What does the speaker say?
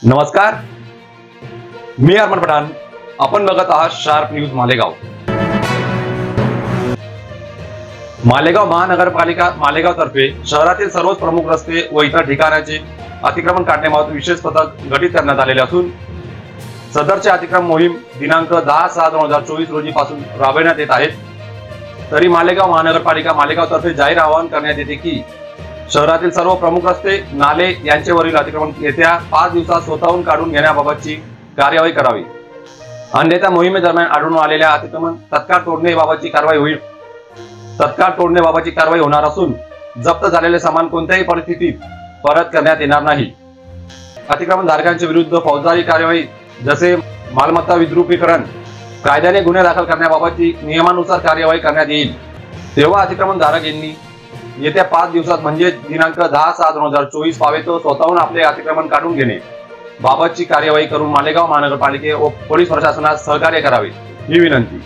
नमस्कार, मी अरमान पठाण. आपण बघत आहात शार्प न्यूज मालेगाव. मालेगाव महानगरपालिका मालेगाव तर्फे शहरातील सर्वच प्रमुख रस्ते व इतर ठिकाणाचे अतिक्रमण काढण्याबाबत विशेष पथक गठीत करण्यात आलेले असून सदरचे अतिक्रमण मोहीम दिनांक 10/6/2024 रोजी पासून राबविण्यात येत आहेत. तरी मालेगाव महानगरपालिका मालेगाव तर्फे जाहीर आवाहन करण्यात येते की शहरातील सर्व प्रमुख रस्ते, नाले यांच्यावरील अतिक्रमण येत्या 5 दिवसात स्वतःहून काढून घेण्याबाबतची कार्यवाही करावी. अन्यथा मोहिमेदरम्यान आढळून आलेल्या अतिक्रमण तत्काळ तोडण्याबाबतची कारवाई होईल. तत्काळ तोडण्याबाबतची कारवाई होणार असून जप्त झालेले सामान कोणत्याही परिस्थितीत परत करण्यात येणार नाही. अतिक्रमण धारकांच्या विरुद्ध फौजदारी कार्यवाही जसे मालमत्ता विद्रुपीकरण, कायद्याने गुन्हे दाखल करण्याबाबतची नियमानुसार कार्यवाही करण्यात येईल. तेव्हा अतिक्रमण धारक यांनी येत्या 5 दिवसात म्हणजे दिनांक 10/6/2024 पावेतो स्वतःहून आपले अतिक्रमण काढून घेणे बाबतची कार्यवाही करून मालेगाव महानगरपालिके व पोलीस प्रशासनास सहकार्य करावे ही विनंती.